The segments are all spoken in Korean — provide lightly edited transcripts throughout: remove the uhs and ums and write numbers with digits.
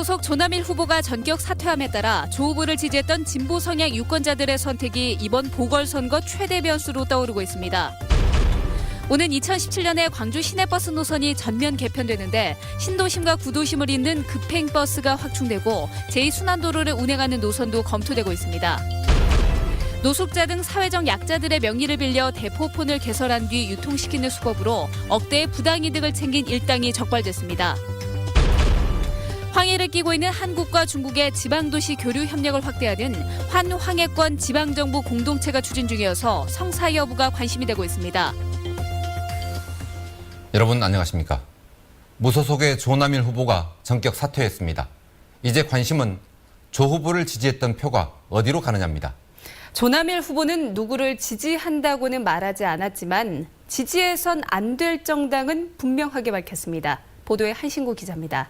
무소속 조남일 후보가 전격 사퇴함에 따라 조 후보를 지지했던 진보 성향 유권자들의 선택이 이번 보궐선거 최대 변수로 떠오르고 있습니다. 오는 2017년에 광주 시내버스 노선이 전면 개편되는데 신도심과 구도심을 잇는 급행버스가 확충되고 제2순환도로를 운행하는 노선도 검토되고 있습니다. 노숙자 등 사회적 약자들의 명의를 빌려 대포폰을 개설한 뒤 유통시키는 수법으로 억대의 부당이득을 챙긴 일당이 적발됐습니다. 황해를 끼고 있는 한국과 중국의 지방도시 교류 협력을 확대하는 환황해권 지방정부 공동체가 추진 중이어서 성사 여부가 관심이 되고 있습니다. 여러분 안녕하십니까? 무소속의 조남일 후보가 전격 사퇴했습니다. 이제 관심은 조 후보를 지지했던 표가 어디로 가느냐입니다. 조남일 후보는 누구를 지지한다고는 말하지 않았지만 지지해선 안 될 정당은 분명하게 밝혔습니다. 보도에 한신구 기자입니다.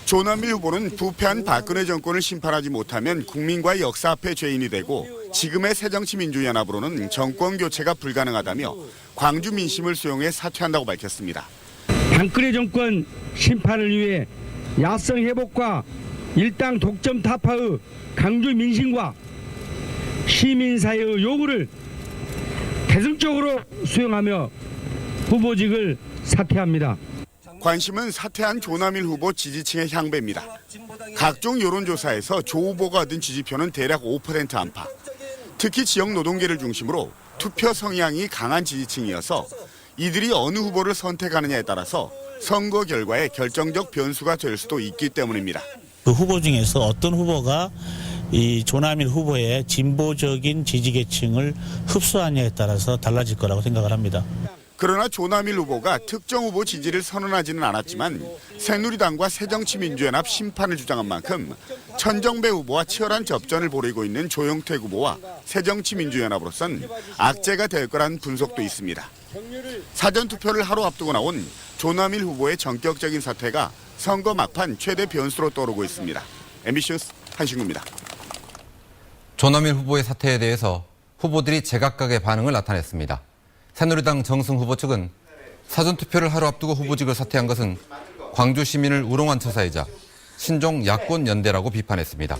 조남일 후보는 부패한 박근혜 정권을 심판하지 못하면 국민과의 역사 앞에 죄인이 되고 지금의 새정치민주연합으로는 정권 교체가 불가능하다며 광주 민심을 수용해 사퇴한다고 밝혔습니다. 박근혜 정권 심판을 위해 야성 회복과 일당 독점 타파의 강주 민심과 시민사회의 요구를 대승적으로 수용하며 후보직을 사퇴합니다. 관심은 사퇴한 조남일 후보 지지층의 향배입니다. 각종 여론조사에서 조 후보가 얻은 지지표는 대략 5% 안팎. 특히 지역 노동계를 중심으로 투표 성향이 강한 지지층이어서 이들이 어느 후보를 선택하느냐에 따라서 선거 결과에 결정적 변수가 될 수도 있기 때문입니다. 그 후보 중에서 어떤 후보가 이 조남일 후보의 진보적인 지지계층을 흡수하느냐에 따라서 달라질 거라고 생각을 합니다. 그러나 조남일 후보가 특정 후보 지지를 선언하지는 않았지만 새누리당과 새정치민주연합 심판을 주장한 만큼 천정배 후보와 치열한 접전을 벌이고 있는 조영택 후보와 새정치민주연합으로선 악재가 될 거란 분석도 있습니다. 사전투표를 하루 앞두고 나온 조남일 후보의 전격적인 사퇴가 선거 막판 최대 변수로 떠오르고 있습니다. MBC 뉴스 한신구입니다. 조남일 후보의 사퇴에 대해서 후보들이 제각각의 반응을 나타냈습니다. 새누리당 정승 후보 측은 사전투표를 하루 앞두고 후보직을 사퇴한 것은 광주 시민을 우롱한 처사이자 신종 야권 연대라고 비판했습니다.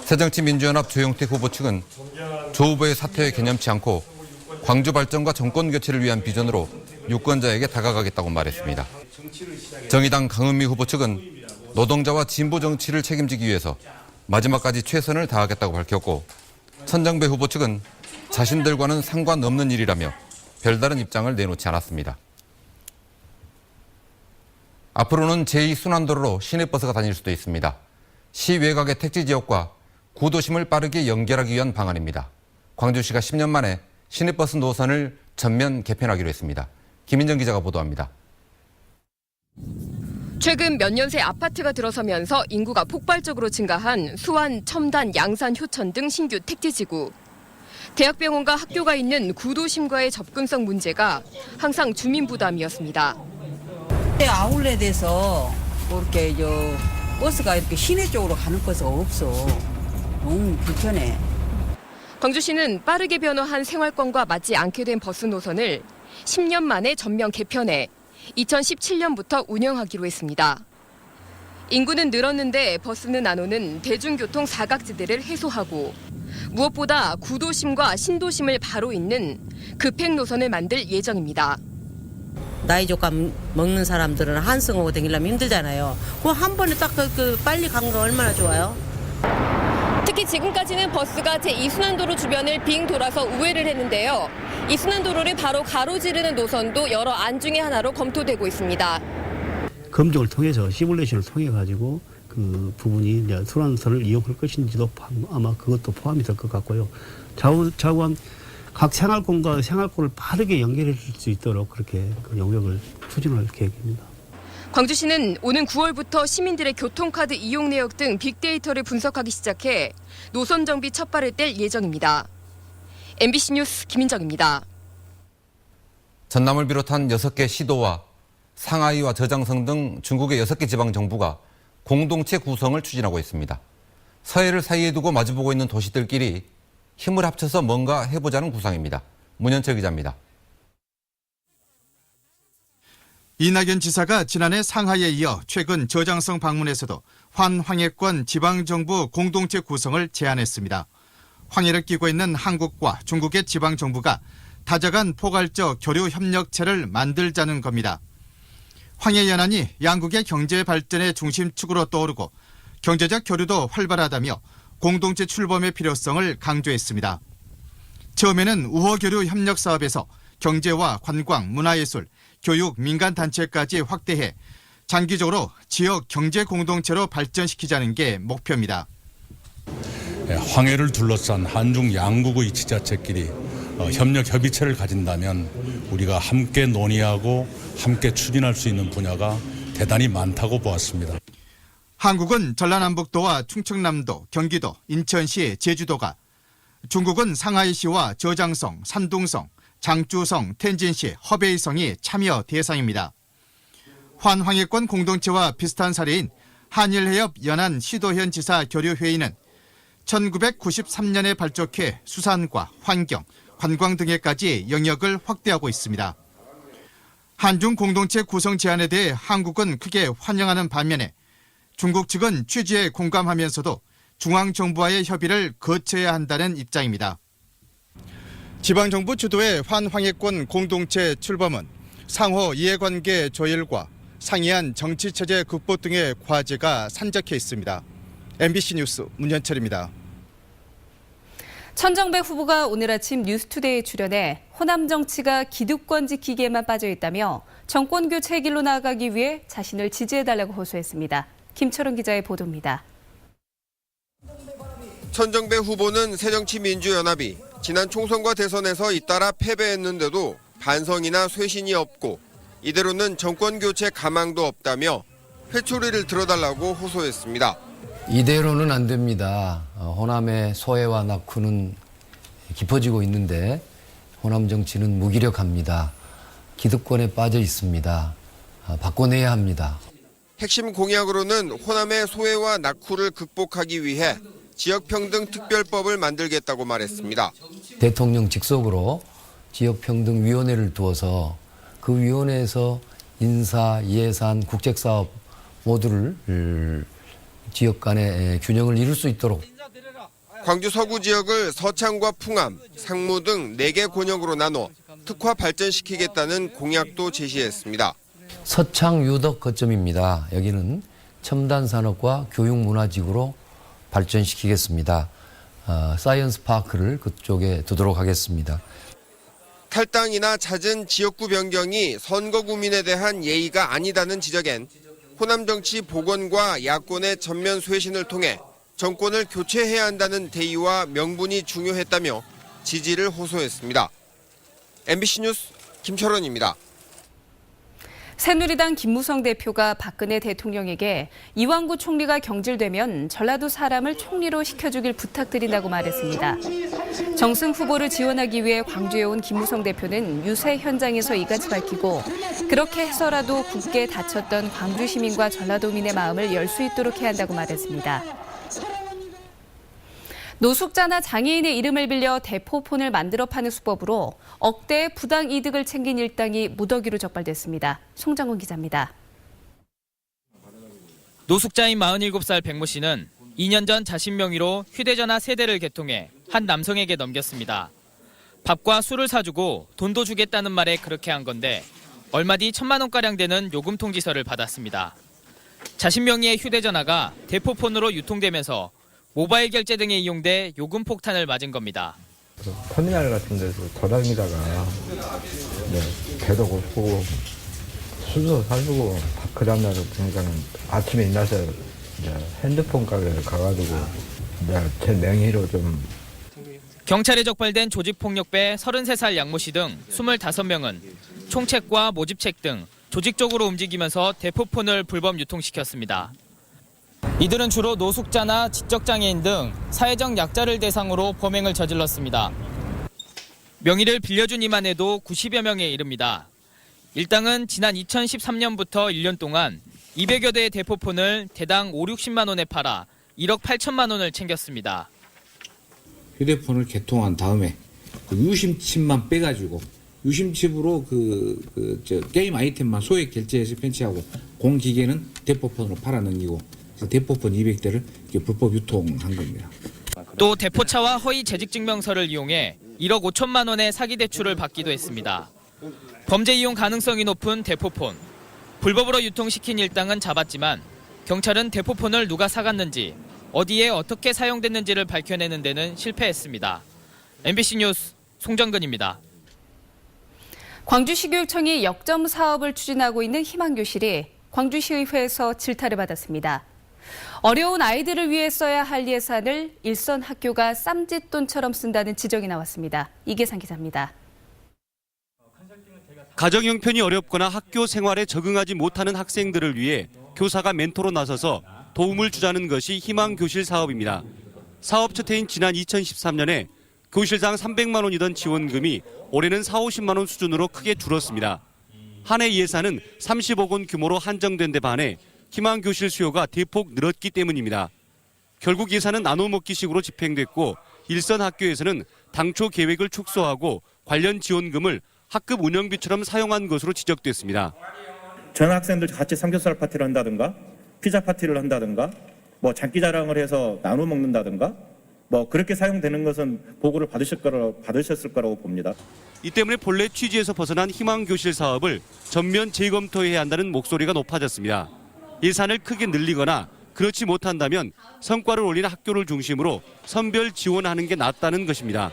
새정치민주연합 조영택 후보 측은 조 후보의 사퇴에 개념치 않고 광주 발전과 정권 교체를 위한 비전으로 유권자에게 다가가겠다고 말했습니다. 정의당 강은미 후보 측은 노동자와 진보 정치를 책임지기 위해서 마지막까지 최선을 다하겠다고 밝혔고 천정배 후보 측은 자신들과는 상관없는 일이라며 별다른 입장을 내놓지 않았습니다. 앞으로는 제2순환도로로 시내버스가 다닐 수도 있습니다. 시 외곽의 택지 지역과 구도심을 빠르게 연결하기 위한 방안입니다. 광주시가 10년 만에 시내버스 노선을 전면 개편하기로 했습니다. 김인정 기자가 보도합니다. 최근 몇 년 새 아파트가 들어서면서 인구가 폭발적으로 증가한 수원, 첨단, 양산, 효천 등 신규 택지지구. 대학병원과 학교가 있는 구도심과의 접근성 문제가 항상 주민 부담이었습니다. 아울렛에서 이렇게 버스가 이렇게 시내 쪽으로 가는 버스가 없어. 너무 불편해. 광주시는 빠르게 변화한 생활권과 맞지 않게 된 버스 노선을 10년 만에 전면 개편해 2017년부터 운영하기로 했습니다. 인구는 늘었는데 버스는 안 오는 대중교통 사각지대를 해소하고 무엇보다 구도심과 신도심을 바로 잇는 급행 노선을 만들 예정입니다. 나이 조금 먹는 사람들은 한승 오고 다니려면 힘들잖아요. 그거 한 번에 딱 빨리 간 거 얼마나 좋아요? 특히 지금까지는 버스가 제2순환도로 주변을 빙 돌아서 우회를 했는데요. 이 순환도로를 바로 가로지르는 노선도 여러 안 중에 하나로 검토되고 있습니다. 검증을 통해서 시뮬레이션을 통해 가지고 그 부분이 이제 순환선을 이용할 것인지도 아마 그것도 포함이 될 것 같고요. 차후한 각 생활권과 생활권을 빠르게 연결해 줄 수 있도록 그렇게 그 영역을 추진할 계획입니다. 광주시는 오는 9월부터 시민들의 교통카드 이용 내역 등 빅데이터를 분석하기 시작해 노선 정비 첫 발을 뗄 예정입니다. MBC 뉴스 김인정입니다. 전남을 비롯한 6개 시도와 상하이와 저장성 등 중국의 6개 지방정부가 공동체 구성을 추진하고 있습니다. 서해를 사이에 두고 마주보고 있는 도시들끼리 힘을 합쳐서 뭔가 해보자는 구상입니다. 문현철 기자입니다. 이낙연 지사가 지난해 상하이에 이어 최근 저장성 방문에서도 환황해권 지방정부 공동체 구성을 제안했습니다. 황해를 끼고 있는 한국과 중국의 지방정부가 다자간 포괄적 교류 협력체를 만들자는 겁니다. 황해연안이 양국의 경제 발전의 중심축으로 떠오르고 경제적 교류도 활발하다며 공동체 출범의 필요성을 강조했습니다. 처음에는 우호교류 협력 사업에서 경제와 관광, 문화예술, 교육, 민간단체까지 확대해 장기적으로 지역 경제 공동체로 발전시키자는 게 목표입니다. 황해를 둘러싼 한중 양국의 지자체끼리 협력 협의체를 가진다면 우리가 함께 논의하고 함께 추진할 수 있는 분야가 대단히 많다고 보았습니다. 한국은 전라남북도와 충청남도, 경기도, 인천시, 제주도가, 중국은 상하이시와 저장성, 산둥성, 장주성, 텐진시, 허베이성이 참여 대상입니다. 환황해권 공동체와 비슷한 사례인 한일해협 연안 시도현 지사 교류회의는 1993년에 발족해 수산과 환경, 관광 등에까지 영역을 확대하고 있습니다. 한중 공동체 구성 제안에 대해 한국은 크게 환영하는 반면에 중국 측은 취지에 공감하면서도 중앙정부와의 협의를 거쳐야 한다는 입장입니다. 지방정부 주도의 환황해권 공동체 출범은 상호 이해관계 조율과 상이한 정치체제 극복 등의 과제가 산적해 있습니다. MBC 뉴스 문현철입니다. 천정배 후보가 오늘 아침 뉴스투데이에 출연해 호남 정치가 기득권 지키기에만 빠져 있다며 정권 교체 길로 나아가기 위해 자신을 지지해달라고 호소했습니다. 김철원 기자의 보도입니다. 천정배 후보는 새정치민주연합이 지난 총선과 대선에서 잇따라 패배했는데도 반성이나 쇄신이 없고 이대로는 정권 교체 가망도 없다며 회초리를 들어달라고 호소했습니다. 이대로는 안 됩니다. 호남의 소외와 낙후는 깊어지고 있는데 호남 정치는 무기력합니다. 기득권에 빠져 있습니다. 바꿔내야 합니다. 핵심 공약으로는 호남의 소외와 낙후를 극복하기 위해 지역평등특별법을 만들겠다고 말했습니다. 대통령 직속으로 지역평등위원회를 두어서 그 위원회에서 인사, 예산, 국책사업 모두를 지역 간의 균형을 이룰 수 있도록. 광주 서구 지역을 서창과 풍암, 상무 등 4개 권역으로 나눠 특화 발전시키겠다는 공약도 제시했습니다. 서창 유덕 거점입니다. 여기는 첨단 산업과 교육 문화지구로 발전시키겠습니다. 사이언스 파크를 그쪽에 두도록 하겠습니다. 탈당이나 잦은 지역구 변경이 선거 구민에 대한 예의가 아니다는 지적엔 호남 정치 복원과 야권의 전면 쇄신을 통해 정권을 교체해야 한다는 대의와 명분이 중요했다며 지지를 호소했습니다. MBC 뉴스 김철원입니다. 새누리당 김무성 대표가 박근혜 대통령에게 이완구 총리가 경질되면 전라도 사람을 총리로 시켜주길 부탁드린다고 말했습니다. 정승 후보를 지원하기 위해 광주에 온 김무성 대표는 유세 현장에서 이같이 밝히고 그렇게 해서라도 굳게 다쳤던 광주 시민과 전라도민의 마음을 열 수 있도록 해야 한다고 말했습니다. 노숙자나 장애인의 이름을 빌려 대포폰을 만들어 파는 수법으로 억대의 부당 이득을 챙긴 일당이 무더기로 적발됐습니다. 송정훈 기자입니다. 노숙자인 47살 백모 씨는 2년 전 자신 명의로 휴대전화 3대를 개통해 한 남성에게 넘겼습니다. 밥과 술을 사주고 돈도 주겠다는 말에 그렇게 한 건데 얼마 뒤 1,000만 원가량 되는 요금 통지서를 받았습니다. 자신 명의의 휴대전화가 대포폰으로 유통되면서 모바일 결제 등에 이용돼 요금 폭탄을 맞은 겁니다. 터미널 같은 데서 돌아다니다가 배도 고프고 술도 사주고 그 다음날 보니까 아침에 일어나서 핸드폰 가게에 가가지고 제 명의로 좀. 경찰에 적발된 조직폭력배 33살 양모 씨 등 25명은 총책과 모집책 등 조직적으로 움직이면서 대포폰을 불법 유통시켰습니다. 이들은 주로 노숙자나 지적장애인 등 사회적 약자를 대상으로 범행을 저질렀습니다. 명의를 빌려주니만 해도 90여 명에 이릅니다. 일당은 지난 2013년부터 1년 동안 200여 대의 대포폰을 대당 5, 60만 원에 팔아 1억 8천만 원을 챙겼습니다. 휴대폰을 개통한 다음에 그 유심칩만 빼가지고 유심칩으로 게임 아이템만 소액 결제해서 편취하고 공기계는 대포폰으로 팔아넘기고 대포폰 200대를 불법 유통한 겁니다. 또 대포차와 허위 재직증명서를 이용해 1억 5천만 원의 사기 대출을 받기도 했습니다. 범죄 이용 가능성이 높은 대포폰. 불법으로 유통시킨 일당은 잡았지만 경찰은 대포폰을 누가 사갔는지, 어디에 어떻게 사용됐는지를 밝혀내는 데는 실패했습니다. MBC 뉴스 송정근입니다. 광주시교육청이 역점 사업을 추진하고 있는 희망교실이 광주시의회에서 질타를 받았습니다. 어려운 아이들을 위해 써야 할 예산을 일선 학교가 쌈짓돈처럼 쓴다는 지적이 나왔습니다. 이계상 기자입니다. 가정 형편이 어렵거나 학교 생활에 적응하지 못하는 학생들을 위해 교사가 멘토로 나서서 도움을 주자는 것이 희망교실 사업입니다. 사업 첫 해인 지난 2013년에 교실당 300만 원이던 지원금이 올해는 4, 50만 원 수준으로 크게 줄었습니다. 한 해 예산은 30억 원 규모로 한정된 데 반해 희망교실 수요가 대폭 늘었기 때문입니다. 결국 예산은 나눠먹기식으로 집행됐고 일선 학교에서는 당초 계획을 축소하고 관련 지원금을 학급 운영비처럼 사용한 것으로 지적됐습니다. 전 학생들 같이 삼겹살 파티를 한다든가 피자 파티를 한다든가 장기자랑을 해서 나눠 먹는다든가 그렇게 사용되는 것은 보고를 받으셨을 거라고 봅니다. 이 때문에 본래 취지에서 벗어난 희망교실 사업을 전면 재검토해야 한다는 목소리가 높아졌습니다. 예산을 크게 늘리거나 그렇지 못한다면 성과를 올리는 학교를 중심으로 선별 지원하는 게 낫다는 것입니다.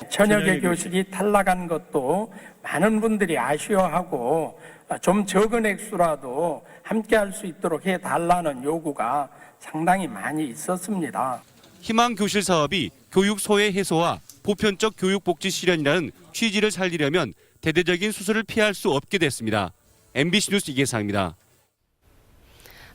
저녁에 교실이 탈락한 것도 많은 분들이 아쉬워하고 좀 적은 액수라도 함께 할 수 있도록 해달라는 요구가 상당히 많이 있었습니다. 희망교실 사업이 교육 소외 해소와 보편적 교육복지 실현이라는 취지를 살리려면 대대적인 수술을 피할 수 없게 됐습니다. MBC 뉴스 이계상입니다.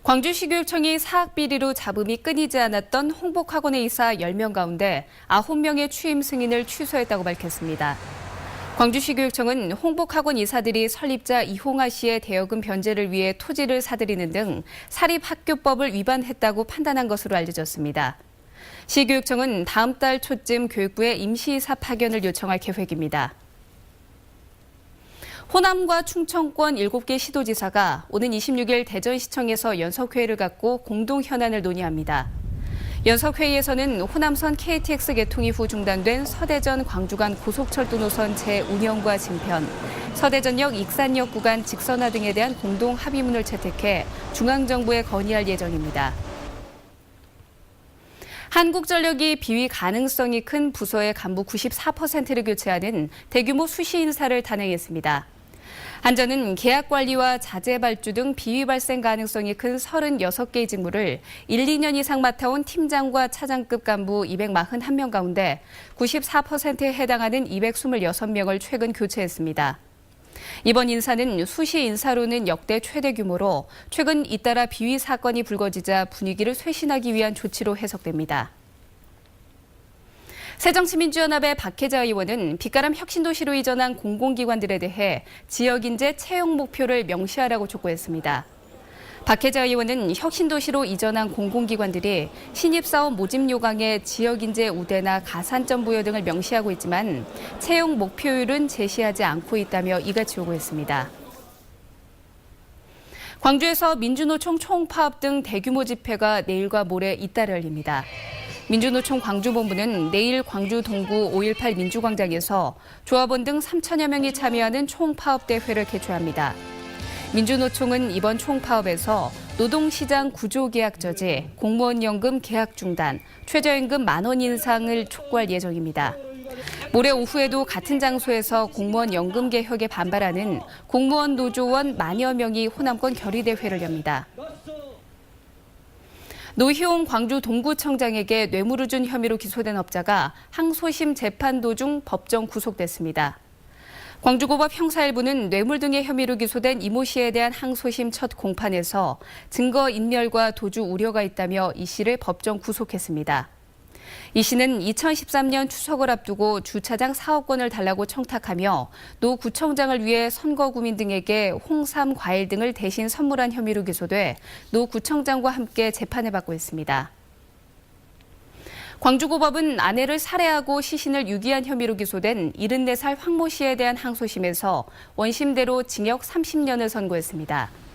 광주시교육청이 사학 비리로 잡음이 끊이지 않았던 홍복학원의 이사 10명 가운데 9명의 취임 승인을 취소했다고 밝혔습니다. 광주시교육청은 홍복학원 이사들이 설립자 이홍아 씨의 대여금 변제를 위해 토지를 사들이는 등 사립학교법을 위반했다고 판단한 것으로 알려졌습니다. 시교육청은 다음 달 초쯤 교육부에 임시이사 파견을 요청할 계획입니다. 호남과 충청권 7개 시도지사가 오는 26일 대전시청에서 연석회의를 갖고 공동 현안을 논의합니다. 연석회의에서는 호남선 KTX 개통 이후 중단된 서대전 광주 간 고속철도 노선 재운영과 증편, 서대전역 익산역 구간 직선화 등에 대한 공동 합의문을 채택해 중앙정부에 건의할 예정입니다. 한국전력이 비위 가능성이 큰 부서의 간부 94%를 교체하는 대규모 수시 인사를 단행했습니다. 한전은 계약 관리와 자재 발주 등 비위 발생 가능성이 큰 36개의 직무를 1, 2년 이상 맡아온 팀장과 차장급 간부 241명 가운데 94%에 해당하는 226명을 최근 교체했습니다. 이번 인사는 수시 인사로는 역대 최대 규모로 최근 잇따라 비위 사건이 불거지자 분위기를 쇄신하기 위한 조치로 해석됩니다. 새정치민주연합의 박혜자 의원은 빛가람 혁신도시로 이전한 공공기관들에 대해 지역인재 채용 목표를 명시하라고 촉구했습니다. 박혜자 의원은 혁신도시로 이전한 공공기관들이 신입사원 모집 요강에 지역인재 우대나 가산점 부여 등을 명시하고 있지만 채용 목표율은 제시하지 않고 있다며 이같이 요구했습니다. 광주에서 민주노총 총파업 등 대규모 집회가 내일과 모레 잇따라 열립니다. 민주노총 광주본부는 내일 광주 동구 5.18 민주광장에서 조합원 등 3천여 명이 참여하는 총파업 대회를 개최합니다. 민주노총은 이번 총파업에서 노동시장 구조계약 저지, 공무원 연금 계약 중단, 최저임금 10,000원 인상을 촉구할 예정입니다. 모레 오후에도 같은 장소에서 공무원 연금 개혁에 반발하는 공무원 노조원 10,000여 명이 호남권 결의대회를 엽니다. 노희용 광주 동구청장에게 뇌물을 준 혐의로 기소된 업자가 항소심 재판 도중 법정 구속됐습니다. 광주고법 형사 1부는 뇌물 등의 혐의로 기소된 이모 씨에 대한 항소심 첫 공판에서 증거 인멸과 도주 우려가 있다며 이 씨를 법정 구속했습니다. 이 씨는 2013년 추석을 앞두고 주차장 4억 원을 달라고 청탁하며 노 구청장을 위해 선거구민 등에게 홍삼, 과일 등을 대신 선물한 혐의로 기소돼 노 구청장과 함께 재판을 받고 있습니다. 광주고법은 아내를 살해하고 시신을 유기한 혐의로 기소된 74살 황모 씨에 대한 항소심에서 원심대로 징역 30년을 선고했습니다.